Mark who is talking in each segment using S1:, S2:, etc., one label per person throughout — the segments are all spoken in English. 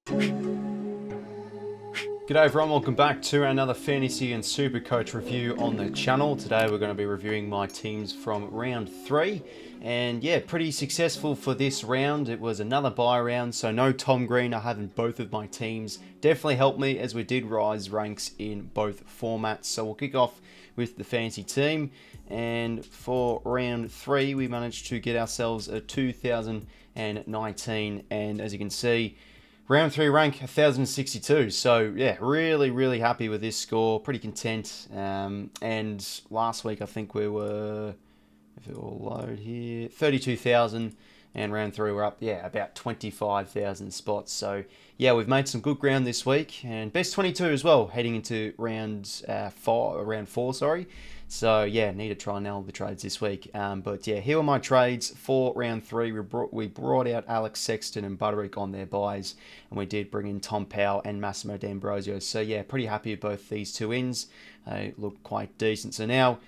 S1: G'day everyone, welcome back to another Fantasy and SuperCoach review on the channel. Today we're going to be reviewing my teams from round 3. And yeah, pretty successful for this round. It was another bye round, so no Tom Green I have in both of my teams. Definitely helped me as we did rise ranks in both formats. So we'll kick off with the fantasy team. And for round 3, we managed to get ourselves a 2019. And as you can see, round 3 rank 1062. So yeah, really happy with this score. Pretty content. And last week I think we were, if it will load here, 32,000. And round 3 we're up, yeah, about 25,000 spots. So yeah, we've made some good ground this week. And best 22 as well, heading into round 4, sorry. So yeah, need to try and nail the trades this week. But yeah, here are my trades for round 3. We brought out Alex Sexton and Butterick on their buys, and we did bring in Tom Powell and Massimo D'Ambrosio. So yeah, pretty happy with both these two ins. They look quite decent. So now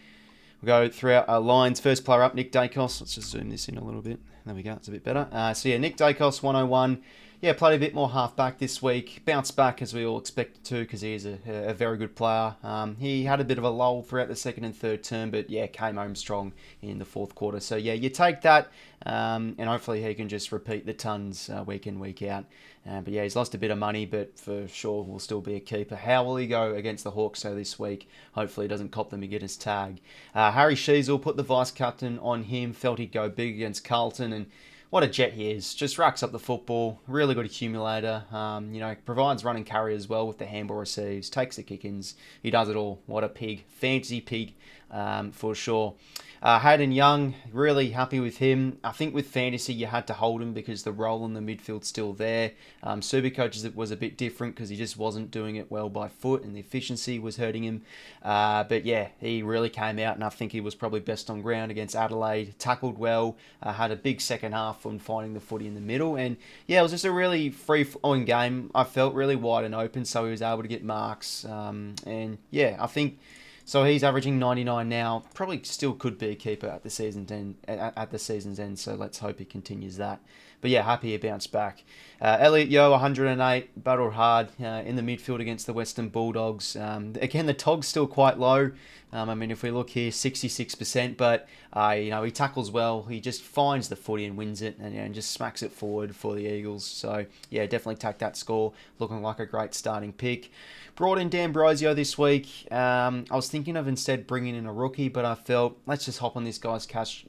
S1: we'll go through our lines. First player up, Nick Daicos. Let's just zoom this in a little bit. There we go, it's a bit better. So yeah, Nick Daicos, 101. Yeah, played a bit more half-back this week. Bounced back as we all expected to because he is a very good player. He had a bit of a lull throughout the second and third term, but yeah, came home strong in the fourth quarter. So yeah, you take that, and hopefully he can just repeat the tons week in, week out. But yeah, he's lost a bit of money, but for sure will still be a keeper. How will he go against the Hawks this week? Hopefully he doesn't cop the McGuinness tag. Harry Sheezel, put the vice-captain on him. Felt he'd go big against Carlton, and what a jet he is. Just racks up the football. Really good accumulator. Provides run and carry as well with the handball receives. Takes the kick-ins. He does it all. What a pig. Fantasy pig for sure. Hayden Young, really happy with him. I think with fantasy you had to hold him because the role in the midfield's still there. SuperCoach it was a bit different because he just wasn't doing it well by foot and the efficiency was hurting him. But yeah, he really came out and I think he was probably best on ground against Adelaide. Tackled well, had a big second half on finding the footy in the middle. And yeah, it was just a really free-flowing game. I felt really wide and open, so he was able to get marks. And yeah, I think... So he's averaging 99 now. Probably still could be a keeper at the season's end. So let's hope he continues that. But yeah, happy he bounced back. 𝐓𝐿𝐼𝐻𝐿, 108, battled hard in the midfield against the Western Bulldogs. Again, the TOG's still quite low. If we look here, 66%, but he tackles well. He just finds the footy and wins it, and just smacks it forward for the Eagles. So yeah, definitely take that score. Looking like a great starting pick. Brought in D'Ambrosio this week. I was thinking of instead bringing in a rookie, but I felt let's just hop on this guy's cash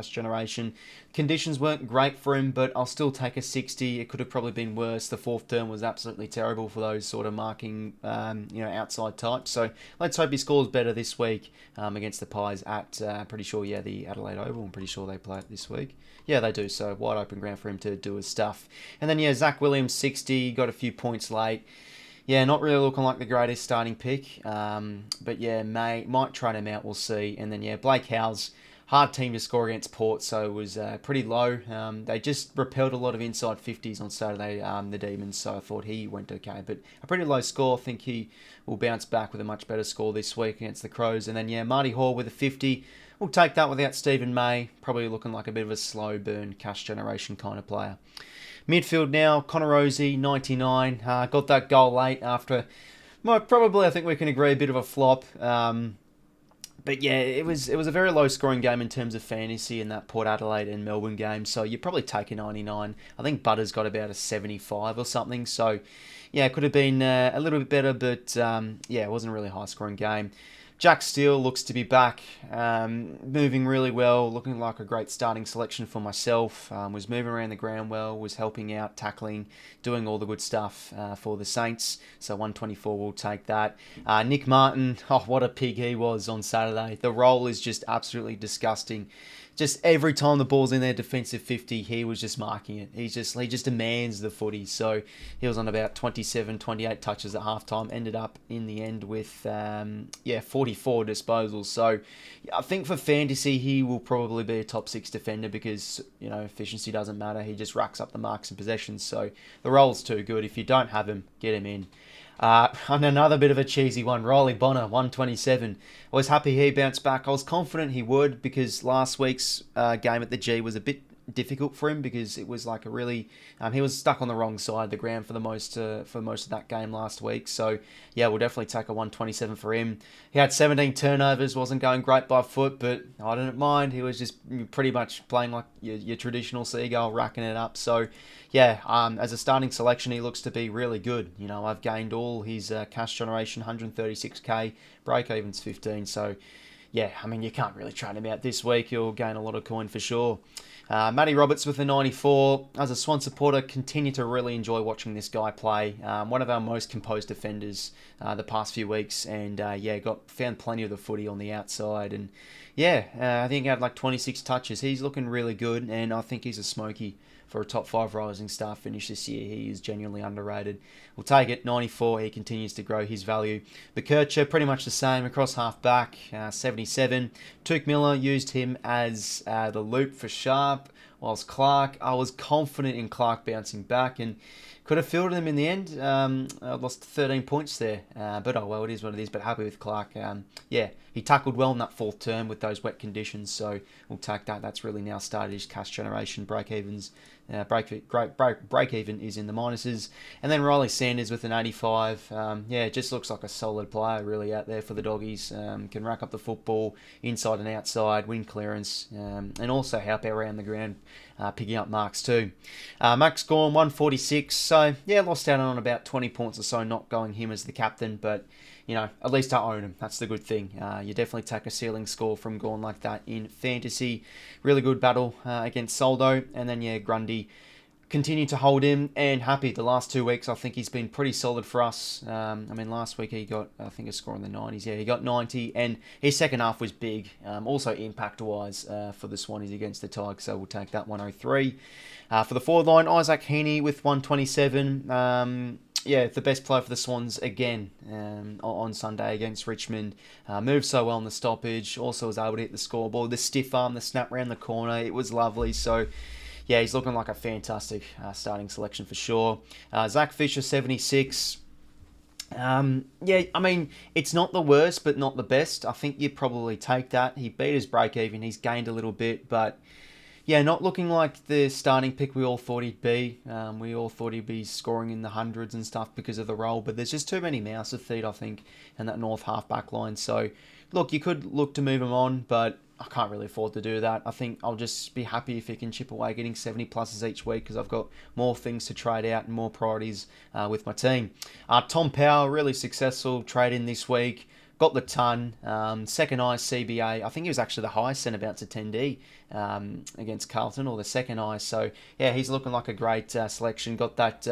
S1: generation. Conditions weren't great for him, but I'll still take a 60. It could have probably been worse. The fourth term was absolutely terrible for those sort of marking, outside types. So let's hope he scores better this week against the Pies at, pretty sure, yeah, the Adelaide Oval. I'm pretty sure they play it this week. Yeah, they do. So wide open ground for him to do his stuff. And then yeah, Zach Williams, 60, got a few points late. Yeah, not really looking like the greatest starting pick. But yeah, might trade him out, we'll see. And then yeah, Blake Howes, hard team to score against Port, so it was pretty low. They just repelled a lot of inside 50s on Saturday, the Demons, so I thought he went okay. But a pretty low score. I think he will bounce back with a much better score this week against the Crows. And then yeah, Marty Hall with a 50. We'll take that without Stephen May. Probably looking like a bit of a slow burn cash generation kind of player. Midfield now, Connor Rozee, 99. Got that goal late after, probably I think we can agree, a bit of a flop. But yeah, it was a very low scoring game in terms of fantasy in that Port Adelaide and Melbourne game. So you probably take a 99. I think Butter's got about a 75 or something. So yeah, it could have been a little bit better, but yeah, it wasn't a really high scoring game. Jack Steele looks to be back, moving really well, looking like a great starting selection for myself. Was moving around the ground well, was helping out, tackling, doing all the good stuff for the Saints. So 124 will take that. Nick Martin, what a pig he was on Saturday. The role is just absolutely disgusting. Just every time the ball's in their defensive 50, he was just marking it. He just demands the footy. So he was on about 27, 28 touches at halftime. Ended up in the end with 44 disposals. So I think for fantasy, he will probably be a top 6 defender because efficiency doesn't matter. He just racks up the marks and possessions. So the role's too good. If you don't have him, get him in. And another bit of a cheesy one, Riley Bonner, 127. I was happy he bounced back. I was confident he would because last week's game at the G was a bit difficult for him because it was like a really he was stuck on the wrong side of the ground for most of that game last week. So yeah, we'll definitely take a 127 for him. He had 17 turnovers, wasn't going great by foot, but I didn't mind. He was just pretty much playing like your traditional seagull, racking it up. So yeah, as a starting selection, he looks to be really good. You know, I've gained all his cash generation, 136k, break even's 15. So yeah, I mean, you can't really trade him out this week. You'll gain a lot of coin for sure. Matty Roberts with a 94. As a Swan supporter, continue to really enjoy watching this guy play. One of our most composed defenders the past few weeks, and yeah, found plenty of the footy on the outside, and yeah, I think he had like 26 touches. He's looking really good, and I think he's a smoky for a top 5 rising star finish this year. He is genuinely underrated. We'll take it, 94. He continues to grow his value. 𝐓𝐻𝐿, pretty much the same across half back, 77. 𝐷𝐞 𝐎𝐿 used him as the loop for Sharp, whilst Clark, I was confident in Clark bouncing back and could have fielded him in the end. Lost 13 points there, but oh well, it is what it is. But happy with Clark. Yeah, he tackled well in that 4th term with those wet conditions, so we'll take that. That's really now started his cash generation. Break even is in the minuses. And then Riley Sanders with an 85. Yeah, just looks like a solid player really out there for the Doggies. Can rack up the football inside and outside, win clearance, and also help out around the ground, picking up marks too. Max Gorn, 146. So yeah, lost out on about 20 points or so, not going him as the captain, but you know, at least I own him. That's the good thing. You definitely take a ceiling score from Gorn like that in fantasy. Really good battle against Soldo. And then, yeah, Grundy continued to hold him, and happy. The last 2 weeks, I think he's been pretty solid for us. I mean, last week he got, I think, a score in the 90s. Yeah, he got 90, and his second half was big. Also impact-wise for the Swannies against the Tigers, so we'll take that 103. For the forward line, Isaac Heaney with 127. Yeah, the best player for the Swans again on Sunday against Richmond. Moved so well in the stoppage. Also was able to hit the scoreboard. The stiff arm, the snap round the corner. It was lovely. So, yeah, he's looking like a fantastic starting selection for sure. Zach Fisher, 76. Yeah, I mean, it's not the worst, but not the best. I think you'd probably take that. He beat his break even. He's gained a little bit, but yeah, not looking like the starting pick we all thought he'd be. We all thought he'd be scoring in the hundreds and stuff because of the role, but there's just too many 𝐼𝐻𝐿𝐻, I think, in that north half back line. So, look, you could look to move him on, but I can't really afford to do that. I think I'll just be happy if he can chip away getting 70 pluses each week because I've got more things to trade out and more priorities with my team. Tom Powell, really successful trade in this week. Got the ton. Second 𝐼𝐻𝐼𝐶. I think he was actually the highest centre-bounce attendee against Carlton, or the second 𝐼𝐻. So, yeah, he's looking like a great selection. Got that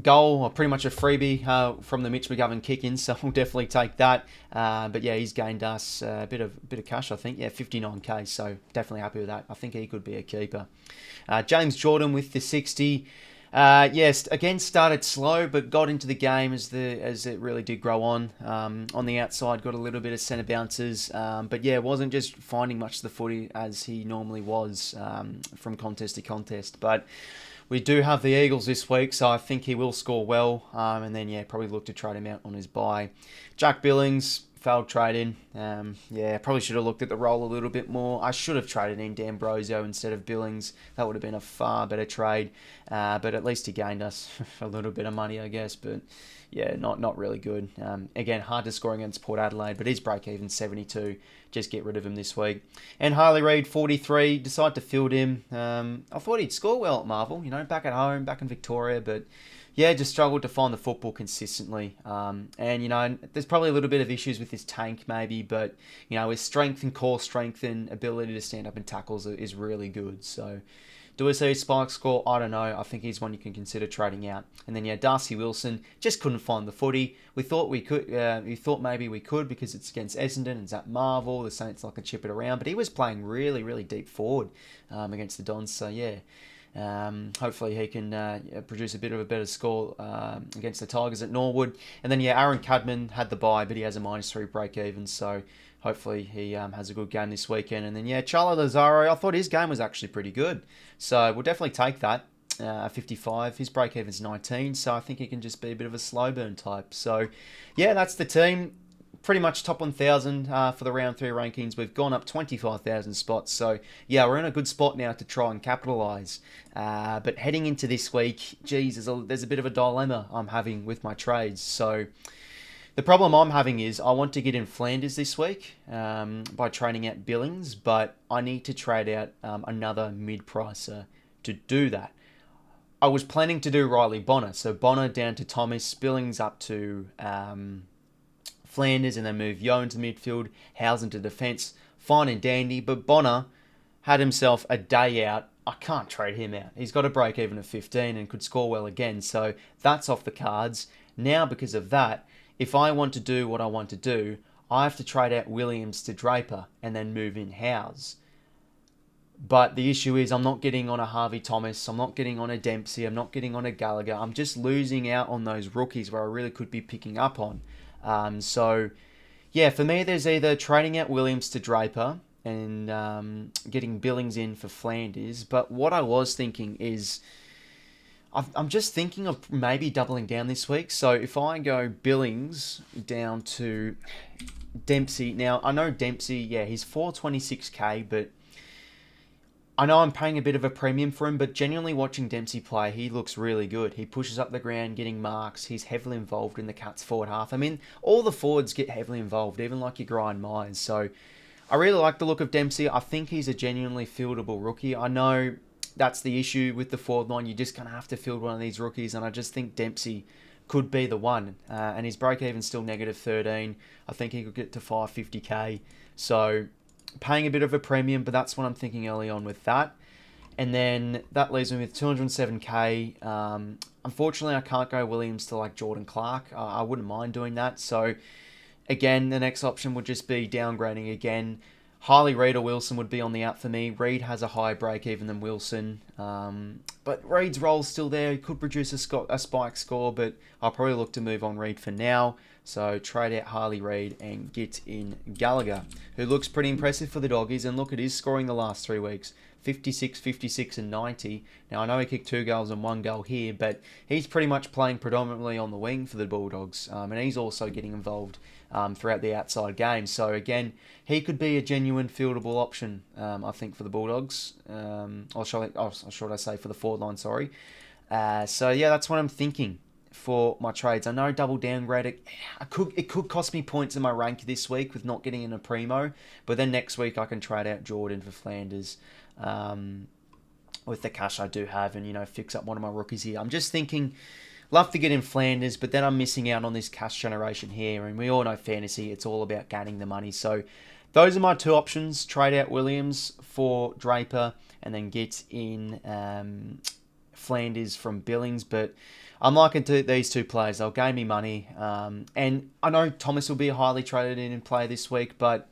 S1: goal, or pretty much a freebie from the 𝐼𝐻𝐿𝐻 kick-in, so we'll definitely take that. But, yeah, he's gained us a bit of cash, I think. Yeah, 59k, so definitely happy with that. I think he could be a keeper. James Jordan with the 60. Yes, again started slow, but got into the game as it really did grow on. On the outside, got a little bit of centre bounces, but yeah, wasn't just finding much of the footy as he normally was from contest to contest. But we do have the Eagles this week, so I think he will score well. And then yeah, probably look to trade him out on his bye. Jack Billings. Failed trade in. Yeah, probably should have looked at the role a little bit more. I should have traded in D'Ambrosio instead of Billings. That would have been a far better trade. But at least he gained us a little bit of money, I guess. But yeah, not really good. Again, hard to score against Port Adelaide, but his break even 72. Just get rid of him this week. And Harley Reid, 43. Decide to field him. I thought he'd score well at Marvel, back at home, back in Victoria, but yeah, just struggled to find the football consistently. And, there's probably a little bit of issues with his tank maybe, but, his strength and core strength and ability to stand up in tackles is really good. So, do we see a spike score? I don't know. I think he's one you can consider trading out. And then, yeah, Darcy Wilson just couldn't find the footy. We thought we could. We thought maybe we could because it's against Essendon and Zach Marvel. The Saints like to chip it around. But he was playing really, really deep forward against the Dons. So, yeah. Hopefully he can produce a bit of a better score against the Tigers at Norwood. And then, yeah, Aaron Cadman had the bye, but he has a -3 break even. So hopefully he has a good game this weekend. And then, yeah, Charlie Lazaro, I thought his game was actually pretty good. So we'll definitely take that. 55. His break even's 19. So I think he can just be a bit of a slow burn type. So, yeah, that's the team. pretty much top 1,000 for the round 3 rankings. We've gone up 25,000 spots. So, yeah, we're in a good spot now to try and capitalise. But heading into this week, geez, there's a bit of a dilemma I'm having with my trades. So, the problem I'm having is I want to get in Flanders this week by trading out Billings, but I need to trade out another mid-pricer to do that. I was planning to do Riley Bonner. So Bonner down to Thomas, Billings up to Flanders, and then move Yo into midfield, Howes into defence. Fine and dandy, but Bonner had himself a day out. I can't trade him out. He's got a break even of 15 and could score well again. So that's off the cards. Now, because of that, if I want to do what I want to do, I have to trade out Williams to Draper and then move in Howes. But the issue is I'm not getting on a Harvey Thomas, I'm not getting on a Dempsey, I'm not getting on a Gallagher. I'm just losing out on those rookies where I really could be picking up on. So, yeah, for me, there's either trading out Williams to Draper and getting Billings in for Flanders. But what I was thinking is I'm just thinking of maybe doubling down this week. So if I go Billings down to Dempsey. Now, I know Dempsey, yeah, he's 426k, but I know I'm paying a bit of a premium for him, but genuinely watching Dempsey play, he looks really good. He pushes up the ground, getting marks. He's heavily involved in the Cats forward half. I mean, all the forwards get heavily involved, even like your 𝐼𝐻𝐼𝐻. So I really like the look of Dempsey. I think he's a genuinely fieldable rookie. I know that's the issue with the forward line. You're just going to have to field one of these rookies, and I just think Dempsey could be the one. And his break-even's still negative 13. I think he could get to 550k. So paying a bit of a premium, but that's what I'm thinking early on with that. And then that leaves me with 207k. Unfortunately, I can't go Williams to like Jordan Clark. I wouldn't mind doing that. So again, the next option would just be downgrading again. Harley, Reid or Wilson would be on the out for me. Reid has a higher break even than Wilson. But Reid's role's still there. He could produce a spike score, but I'll probably look to move on Reid for now. So trade out Harley, Reid and get in Gallagher, who looks pretty impressive for the Doggies. And look at his scoring the last 3 weeks. 56, 56 and 90. Now, I know he kicked 2 goals and 1 goal here, but he's pretty much playing predominantly on the wing for the Bulldogs. And he's also getting involved throughout the outside game. So, again, he could be a genuine fieldable option, I think, for the Bulldogs. Or should I say for the forward line, sorry. So, yeah, that's what I'm thinking for my trades. I know double downgrade, it could cost me points in my rank this week with not getting in a primo, but then next week I can trade out Jordan for Flanders with the cash I do have and, you know, fix up one of my rookies here. I'm just thinking, love to get in Flanders, but then I'm missing out on this cash generation here, and we all know fantasy, it's all about gaining the money. So those are my 2 options: trade out Williams for Draper and then get in Flanders from Billings. But I'm liking these 2 players. They'll gain me money. And I know Thomas will be a highly traded in play this week, but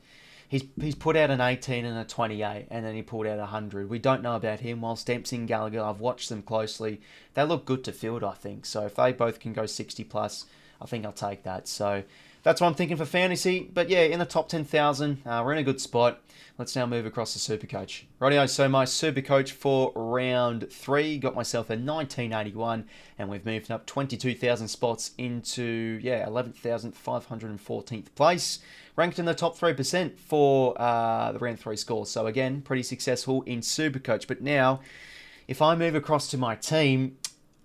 S1: he's put out an 18 and a 28, and then he pulled out 100. We don't know about him. Whilst Dempsey and Gallagher, I've watched them closely. They look good to field, I think. So if they both can go 60 plus, I think I'll take that. So that's what I'm thinking for fantasy. But yeah, in the top 10,000, we're in a good spot. Let's now move across to SuperCoach. Rightio, so my SuperCoach for round 3 got myself a 1981, and we've moved up 22,000 spots into 11,514th place, ranked in the top 3% for the round 3 score. So again, pretty successful in SuperCoach. But now, if I move across to my team,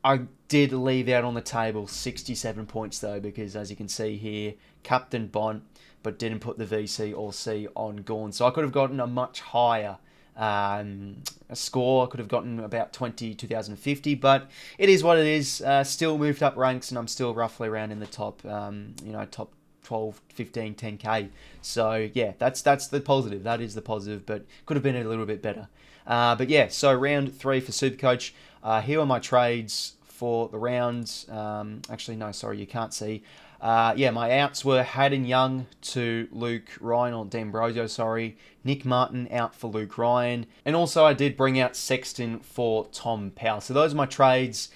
S1: I did leave out on the table 67 points though, because as you can see here, captain Bont, but didn't put the VC or C on Gawn. So I could have gotten a much higher score. I could have gotten about 22,050, but it is what it is. Still moved up ranks, and I'm still roughly around in the top, top 12, 15, 10k. So yeah, that's the positive. That is the positive, but could have been a little bit better. But yeah, so round 3 for SuperCoach. Here are my trades for the rounds. Actually, no, sorry, you can't see. My outs were Hayden Young to Luke Ryan, or D'Ambrosio, sorry. Nick Martin out for Luke Ryan. And also I did bring out Sexton for Tom Powell. So those are my trades.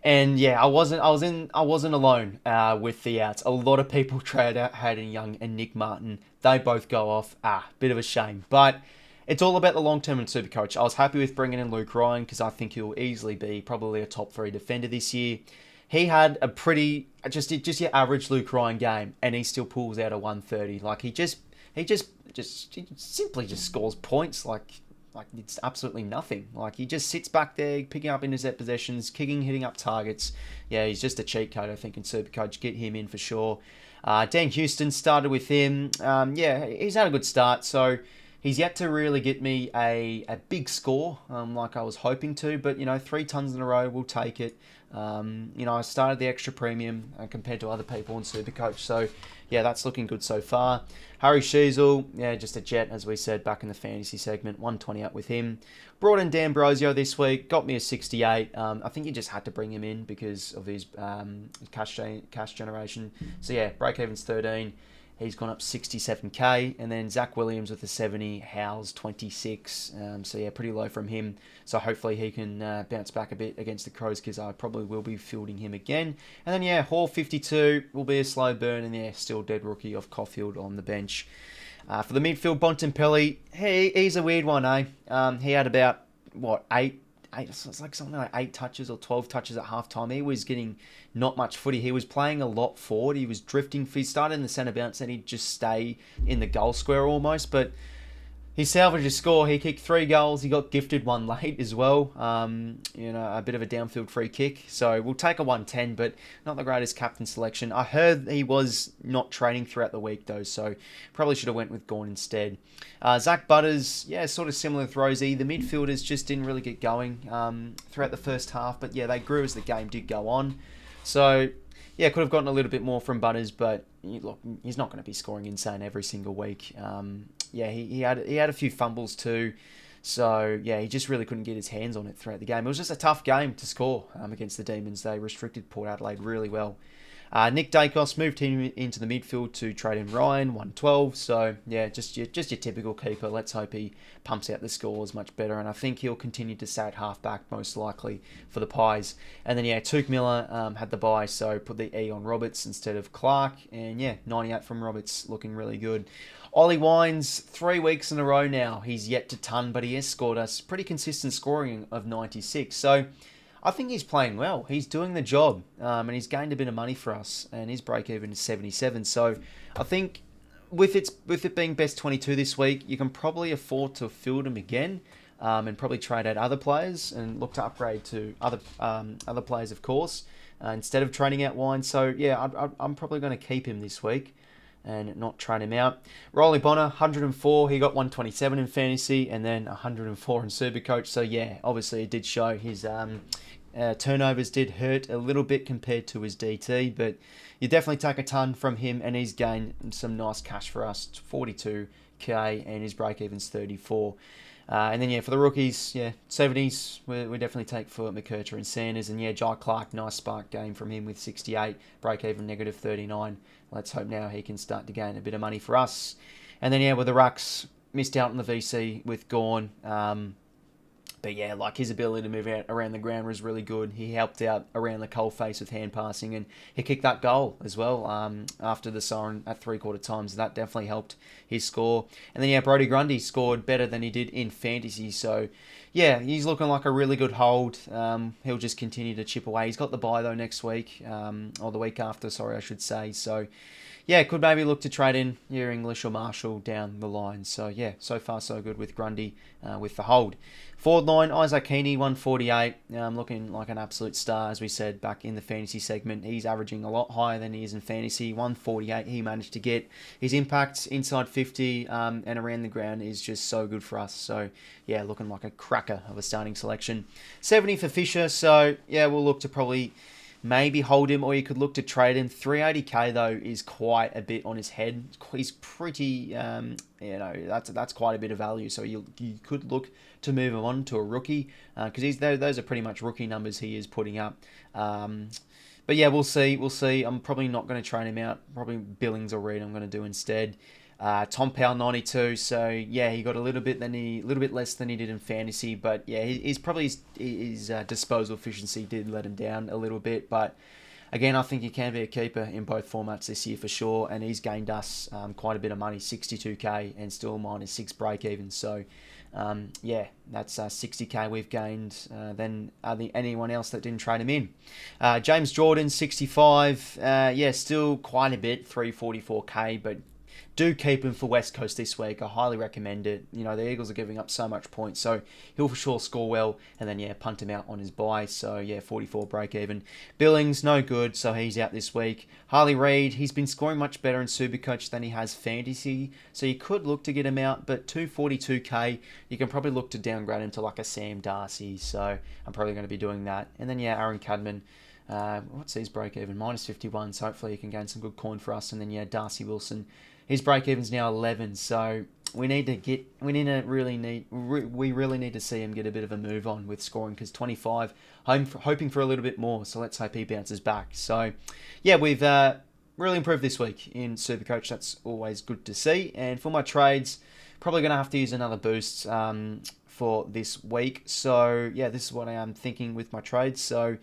S1: And yeah, I wasn't alone with the outs. A lot of people trade out Hayden Young and Nick Martin. They both go off. Bit of a shame. But it's all about the long term in SuperCoach. I was happy with bringing in Luke Ryan because I think he'll easily be probably a top 3 defender this year. he had a pretty just your average Luke Ryan game, and he still pulls out a 130. Like he simply just scores points like it's absolutely nothing. Like he just sits back there, picking up intercept possessions, kicking, hitting up targets. Yeah, he's just a cheat code, I think, in SuperCoach. Get him in for sure. Dan Houston started with him. Yeah, he's had a good start, so he's yet to really get me a big score like I was hoping to, but 3 tons in a row, we'll take it. I started the extra premium compared to other people in SuperCoach, so yeah, that's looking good so far. 𝐼𝐻𝐪 𝐎𝐿, yeah, just a jet, as we said back in the fantasy segment, 120 up with him. Brought in D'Ambrosio this week, got me a 68. I think you just had to bring him in because of his cash generation. So yeah, break-even's 13. He's gone up 67k, and then Zach Williams with the 70, Howes 26. So yeah, pretty low from him. So hopefully he can bounce back a bit against the Crows, because I probably will be fielding him again. And then yeah, Hall 52 will be a slow burn, and yeah, still dead rookie of Caulfield on the bench. For the midfield, Bontempelli, he's a weird one, eh? He had about eight. It's like something like 8 touches or 12 touches at halftime. He was getting not much footy. He was playing a lot forward. He was drifting. He started in the centre bounce, and he'd just stay in the goal square almost. But he salvaged a score. He kicked 3 goals. He got gifted one late as well. A bit of a downfield free kick. So we'll take a 110, but not the greatest captain selection. I heard he was not training throughout the week though, so probably should have went with Gawn instead. Zach Butters, yeah, sort of similar with Rosie. The midfielders just didn't really get going throughout the first half, but yeah, they grew as the game did go on. So yeah, could have gotten a little bit more from Butters, but look, he's not going to be scoring insane every single week. Yeah, he had a few fumbles too. So, yeah, he just really couldn't get his hands on it throughout the game. It was just a tough game to score against the Demons. They restricted Port Adelaide really well. Nick Dacos moved him into the midfield to trade in Ryan, 112. So, yeah, just your typical keeper. Let's hope he pumps out the scores much better. And I think he'll continue to stay at halfback, most likely, for the Pies. And then, yeah, 𝐼𝐻𝐿 Miller had the bye, so put the E on Roberts instead of Clark. And, yeah, 98 from Roberts, looking really good. Ollie Wines, 3 weeks in a row now. He's yet to ton, but he has scored us pretty consistent scoring of 96. So I think he's playing well. He's doing the job, and he's gained a bit of money for us, and his break-even is 77. So I think with it being best 22 this week, you can probably afford to field him again, and probably trade out other players and look to upgrade to other players, of course, instead of trading out Wines. So yeah, I'm probably going to keep him this week and not trade him out. Rolly Bonner, 104. He got 127 in fantasy and then 104 in SuperCoach. So yeah, obviously it did show his turnovers did hurt a little bit compared to his DT, but you definitely take a ton from him, and he's gained some nice cash for us, 42k, and his break-even's 34. And then, yeah, for the rookies, yeah, 70s, we definitely take for McKercher and Sanders. And, yeah, Jai Clark, nice spark game from him with 68, break-even negative 39. Let's hope now he can start to gain a bit of money for us. And then, yeah, with the rucks, missed out on the VC with Gawn. But yeah, like his ability to move out around the ground was really good. He helped out around the coalface with hand passing, and he kicked that goal as well after the siren at 3/4 times. That definitely helped his score. And then yeah, Brodie Grundy scored better than he did in fantasy. So yeah, he's looking like a really good hold. He'll just continue to chip away. He's got the bye though next week, or the week after, sorry, I should say. So yeah, could maybe look to trade in your English or Marshall down the line. So yeah, so far so good with Grundy with the hold. Forward line, 𝐼𝐻𝐿 𝐐𝐞, 148. Looking like an absolute star, as we said back in the fantasy segment. He's averaging a lot higher than he is in fantasy. 148 he managed to get. His impact inside 50 and around the ground is just so good for us. So yeah, looking like a cracker of a starting selection. 70 for Fisher. So yeah, we'll look to probably maybe hold him, or you could look to trade him. 380k though is quite a bit on his head. He's pretty, that's quite a bit of value. So you could look to move him on to a rookie, because those are pretty much rookie numbers he is putting up. But yeah, we'll see. I'm probably not going to trade him out. Probably Billings or Reed I'm going to do instead. Tom Powell 92, so yeah, he got a little bit less than he did in fantasy, but yeah, his disposal efficiency did let him down a little bit, but again, I think he can be a keeper in both formats this year for sure, and he's gained us quite a bit of money, 62k, and still minus 6 break even, so Yeah, that's 60k we've gained than anyone else that didn't trade him in. James Jordan, 65. Yeah, still quite a bit, 344k, but do keep him for West Coast this week. I highly recommend it. You know, the Eagles are giving up so much points, so he'll for sure score well. And then, yeah, punt him out on his bye. So, yeah, 44 break even. Billings, no good, so he's out this week. Harley Reid, he's been scoring much better in SuperCoach than he has Fantasy. So you could look to get him out, but 242k, you can probably look to downgrade him to like a Sam Darcy. So I'm probably going to be doing that. And then, yeah, Aaron Cadman. What's his break even? -51, so hopefully he can gain some good coin for us. And then, yeah, Darcy Wilson. His break even's now 11, so we really need to see him get a bit of a move on with scoring, because 25, I'm hoping for a little bit more, so let's hope he bounces back. So, yeah, we've really improved this week in SuperCoach. That's always good to see. And for my trades, probably going to have to use another boost for this week. So, yeah, this is what I am thinking with my trades. So,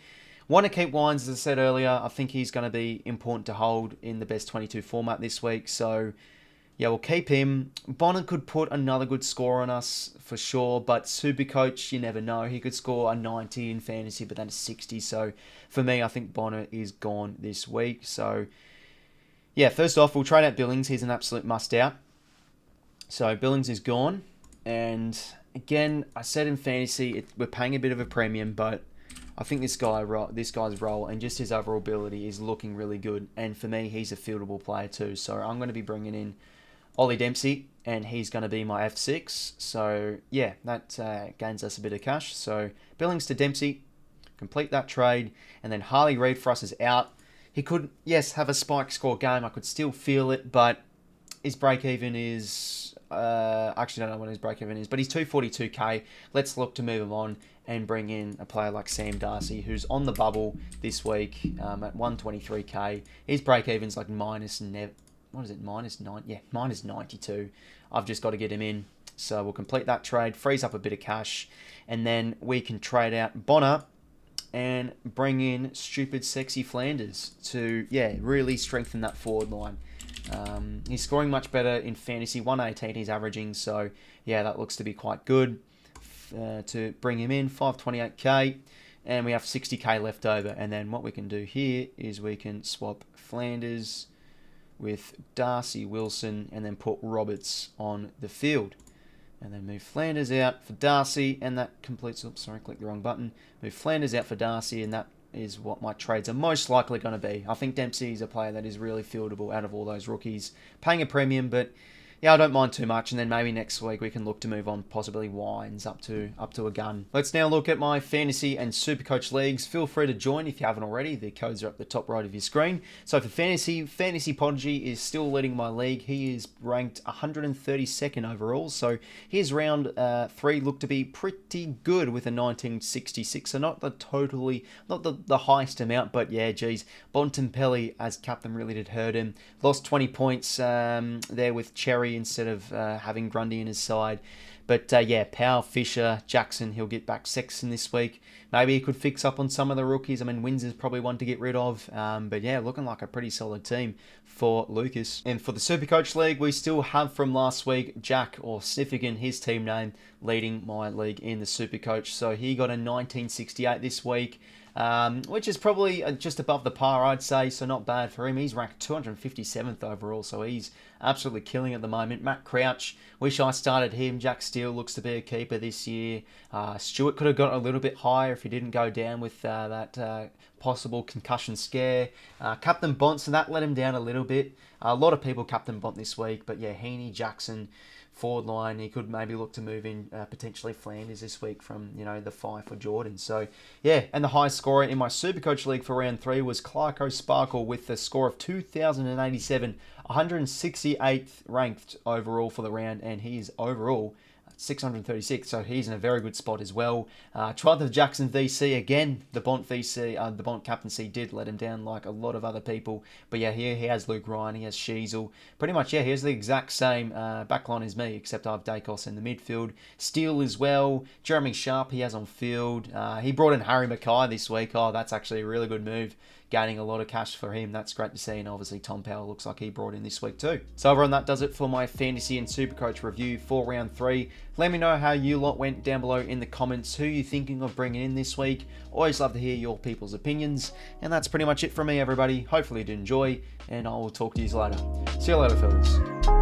S1: 𝐻𝐿𝐼𝐷 𝐽𝐼, as I said earlier, I think he's going to be important to hold in the best 22 format this week. So, yeah, we'll keep him. Bonner could put another good score on us for sure, but SuperCoach, you never know. He could score a 90 in fantasy, but then a 60. So, for me, I think Bonner is gone this week. So, yeah, first off, we'll trade out Billings. He's an absolute must-out. So, Billings is gone. And, again, I said in fantasy, we're paying a bit of a premium, but I think this guy's role and just his overall ability is looking really good. And for me, he's a fieldable player too. So I'm going to be bringing in Ollie Dempsey, and he's going to be my F6. So yeah, that gains us a bit of cash. So Billings to Dempsey, complete that trade. And then Harley Reid for us is out. He could, yes, have a spike score game. I could still feel it, but his break even is... I actually don't know what his break even is, but he's 242k. Let's look to move him on and bring in a player like Sam Darcy, who's on the bubble this week at 123k. His break even's like -9? Yeah, -92. I've just got to get him in. So we'll complete that trade, frees up a bit of cash, and then we can trade out Bonner and bring in stupid sexy Flanders to, yeah, really strengthen that forward line. He's scoring much better in fantasy, 118 he's averaging, so yeah, that looks to be quite good to bring him in, 528k, and we have 60k left over. And then what we can do here is we can swap Flanders with Darcy Wilson and then put Roberts on the field. And then move Flanders out for Darcy, and that completes... Oops, sorry, clicked the wrong button. Move Flanders out for Darcy, and that is what my trades are most likely going to be. I think Dempsey is a player that is really fieldable out of all those rookies. Paying a premium, but yeah, I don't mind too much. And then maybe next week we can look to move on possibly Wines up to a gun. Let's now look at my fantasy and SuperCoach leagues. Feel free to join if you haven't already. The codes are up the top right of your screen. So for Fantasy Prodigy is still leading my league. He is ranked 132nd overall. So his round 3 looked to be pretty good with a 1966. So not the highest amount, but yeah, geez. Bontempelli as captain really did hurt him. Lost 20 points there with Cherry instead of having Grundy in his side. But yeah, Powell, Fisher, Jackson, he'll get back Sexton this week. Maybe he could fix up on some of the rookies. I mean, Windsor's probably one to get rid of. But yeah, looking like a pretty solid team for Lucas. And for the SuperCoach League, we still have from last week, Jack, or Sniffigan, his team name, leading my league in the SuperCoach. So he got a 1968 this week. Which is probably just above the par, I'd say, so not bad for him. He's ranked 257th overall, so he's absolutely killing at the moment. Matt Crouch, wish I started him. Jack Steele looks to be a keeper this year. Stewart could have got a little bit higher if he didn't go down with that possible concussion scare. Captain Bont, so that let him down a little bit. A lot of people Captain Bont this week, but yeah, Heaney, Jackson, forward line, he could maybe look to move in potentially Flanders this week from, the 5 for Jordan. So, yeah, and the highest scorer in my SuperCoach League for round 3 was Clarko Sparkle with a score of 2,087, 168th ranked overall for the round, and he is overall 636, so he's in a very good spot as well. 12th of Jackson VC, again, the Bont VC, the Bont captaincy did let him down like a lot of other people. But yeah, here he has Luke Ryan, he has 𝐼𝐶𝐿. Pretty much, yeah, he has the exact same backline as me, except I have Dacos in the midfield. Steele as well, Jeremy Sharp he has on field. He brought in Harry Mackay this week. Oh, that's actually a really good move. gaining a lot of cash for him. That's great to see. And obviously Tom Powell looks like he brought in this week too. So everyone, that does it for my fantasy and SuperCoach review for round 3. Let me know how you lot went down below in the comments. Who you thinking of bringing in this week? Always love to hear your people's opinions. And that's pretty much it from me, everybody. Hopefully you did enjoy, and I will talk to you later. See you later, fellas.